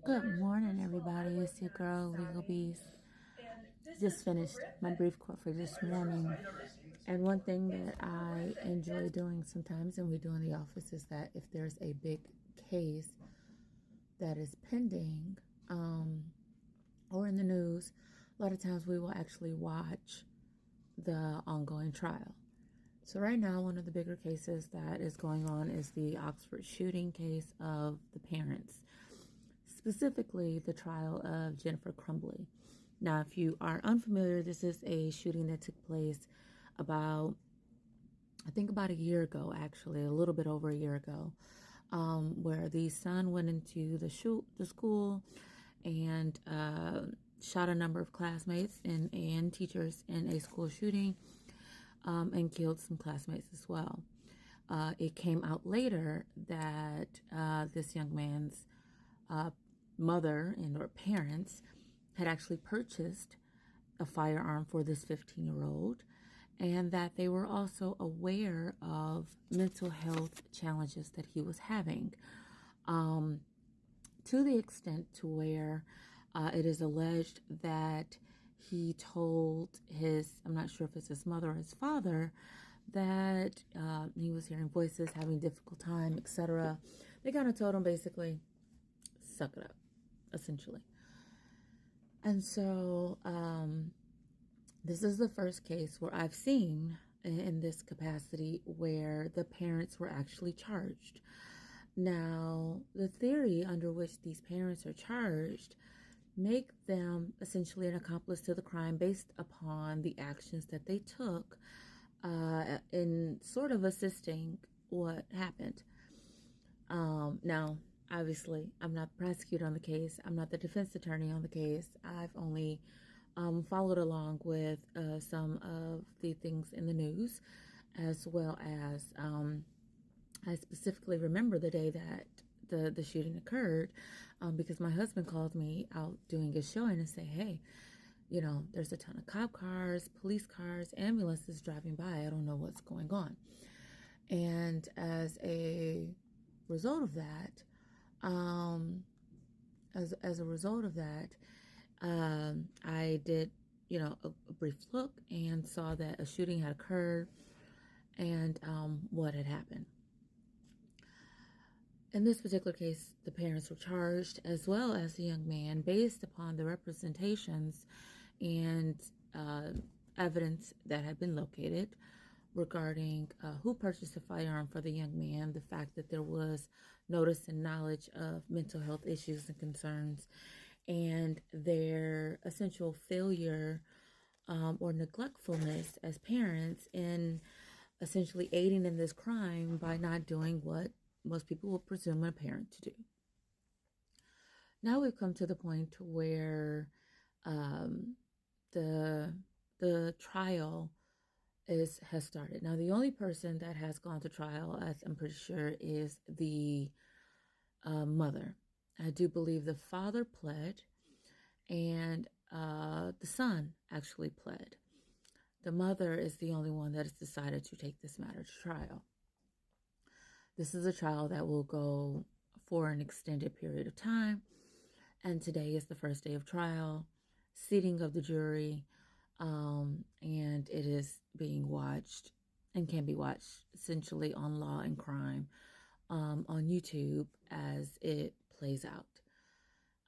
Good morning, everybody. It's your girl, Legal Beast. Just finished my brief court for this morning. And one thing that I enjoy doing sometimes, and we do in the office, is that if there's a big case that is pending or in the news, a lot of times we will actually watch the ongoing trial. So right now, one of the bigger cases that is going on is the Oxford shooting case of the parents, specifically the trial of Jennifer Crumbley. Now, if you are unfamiliar, this is a shooting that took place about a year ago, actually, a little bit over a year ago, where the son went into the school and shot a number of classmates and teachers in a school shooting, and killed some classmates as well. It came out later that this young man's mother and or parents had actually purchased a firearm for this 15-year-old, and that they were also aware of mental health challenges that he was having, to the extent to where it is alleged that he told I'm not sure if it's his mother or his father, that he was hearing voices, having a difficult time, etc. They kind of told him basically, suck it up, essentially. And so this is the first case where I've seen in this capacity where the parents were actually charged. Now, the theory under which these parents are charged make them essentially an accomplice to the crime based upon the actions that they took in sort of assisting what happened. Now, obviously, I'm not the prosecutor on the case. I'm not the defense attorney on the case. I've only followed along with some of the things in the news, as well as I specifically remember the day that the shooting occurred, because my husband called me out doing a showing and say, hey, there's a ton of cop cars, police cars, ambulances driving by. I don't know what's going on. And as a result of that, I did, a brief look and saw that a shooting had occurred and what had happened. In this particular case, the parents were charged, as well as the young man, based upon the representations and evidence that had been located regarding who purchased the firearm for the young man, the fact that there was notice and knowledge of mental health issues and concerns, and their essential failure or neglectfulness as parents in essentially aiding in this crime by not doing what most people would presume a parent to do. Now we've come to the point where the trial has started. Now, the only person that has gone to trial, as I'm pretty sure, is the mother. I do believe the father pled, and the son actually pled. The mother is the only one that has decided to take this matter to trial. This is a trial that will go for an extended period of time, and today is the first day of trial, seating of the jury, and it is being watched and can be watched essentially on Law and Crime on YouTube as it plays out.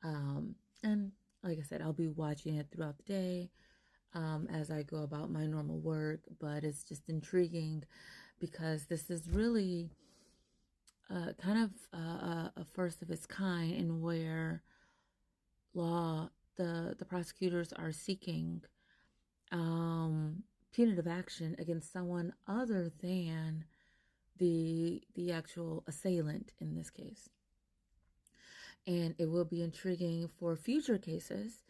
And like I said, I'll be watching it throughout the day as I go about my normal work, but it's just intriguing because this is really kind of a first of its kind, in where the prosecutors are seeking punitive action against someone other than the actual assailant in this case. And it will be intriguing for future cases,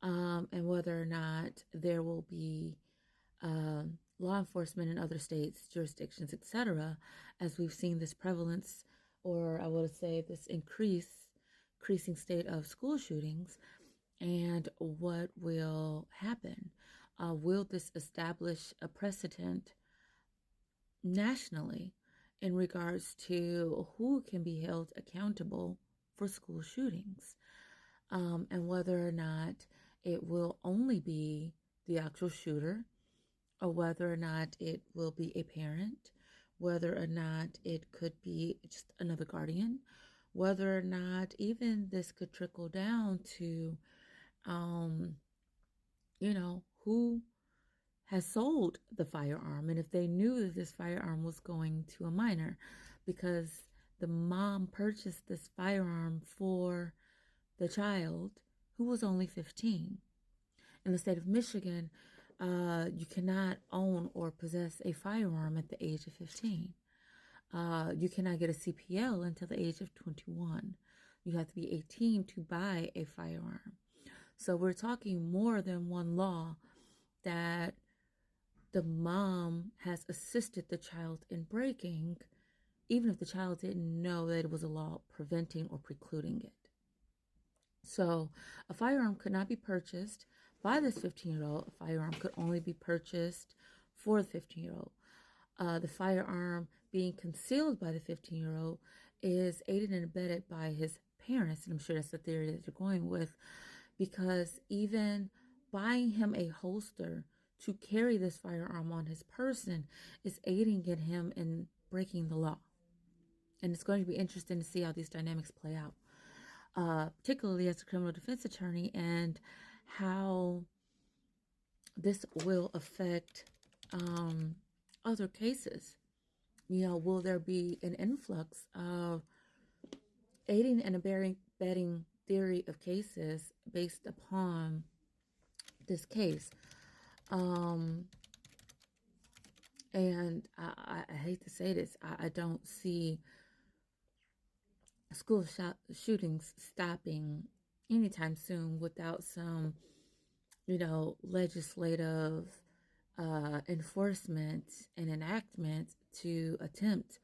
and whether or not there will be law enforcement in other states, jurisdictions, etc., as we've seen this prevalence, or I would say this increasing state of school shootings, and what will happen. Will this establish a precedent nationally in regards to who can be held accountable for school shootings? and whether or not it will only be the actual shooter, or whether or not it will be a parent, whether or not it could be just another guardian, whether or not even this could trickle down to, who has sold the firearm, and if they knew that this firearm was going to a minor, because the mom purchased this firearm for the child who was only 15. In the state of Michigan, you cannot own or possess a firearm at the age of 15. You cannot get a CPL until the age of 21. You have to be 18 to buy a firearm. So we're talking more than one law that the mom has assisted the child in breaking, even if the child didn't know that it was a law preventing or precluding it. So a firearm could not be purchased by this 15-year-old. A firearm could only be purchased for the 15-year-old. The firearm being concealed by the 15-year-old is aided and abetted by his parents, and I'm sure that's the theory that you're going with, because even buying him a holster to carry this firearm on his person is aiding in him in breaking the law. And it's going to be interesting to see how these dynamics play out, particularly as a criminal defense attorney, and how this will affect other cases. Will there be an influx of aiding and abetting theory of cases based upon this case? And I hate to say this, I don't see school shootings stopping anytime soon without some, legislative enforcement and enactment to attempt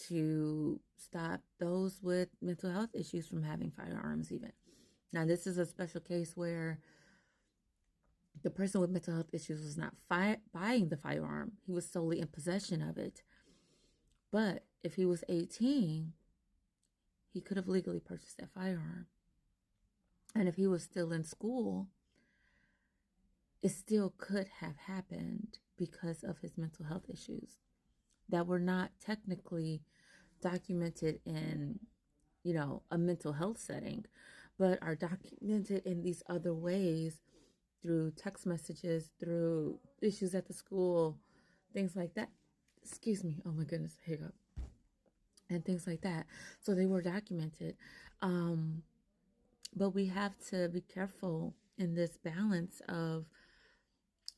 to stop those with mental health issues from having firearms even. Now, this is a special case where the person with mental health issues was not buying the firearm. He was solely in possession of it. But if he was 18, he could have legally purchased that firearm. And if he was still in school, it still could have happened because of his mental health issues that were not technically documented in, a mental health setting, but are documented in these other ways through text messages, through issues at the school, things like that. Excuse me. Oh my goodness, hiccup. And things like that. So they were documented. But we have to be careful in this balance of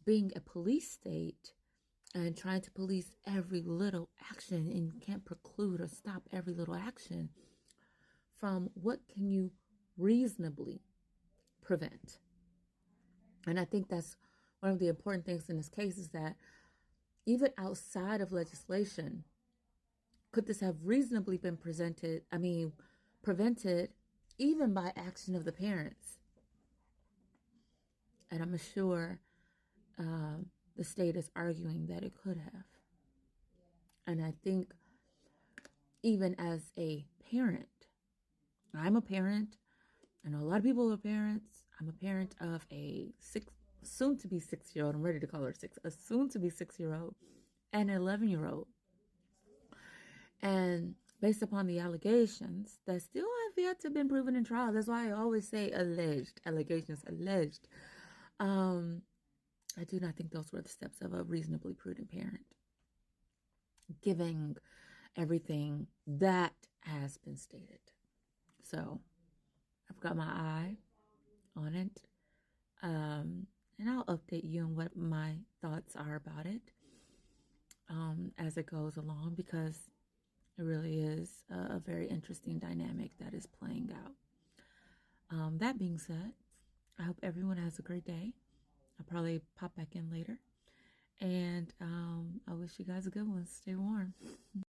being a police state and trying to police every little action, and you can't preclude or stop every little action from what can you reasonably prevent. And I think that's one of the important things in this case, is that even outside of legislation, could this have reasonably been prevented even by action of the parents? And I'm sure the state is arguing that it could have. And I think even as a parent, I'm a parent. I know a lot of people are parents. I'm a parent of a soon-to-be 6-year-old. I'm ready to call her 6. A soon-to-be 6-year-old and an 11-year-old. And based upon the allegations that still have yet to been proven in trial, that's why I always say alleged, allegations alleged. I do not think those were the steps of a reasonably prudent parent, giving everything that has been stated. So I've got my eye on it, and I'll update you on what my thoughts are about it as it goes along, because it really is a very interesting dynamic that is playing out. That being said, I hope everyone has a great day. I'll probably pop back in later. And I wish you guys a good one. Stay warm.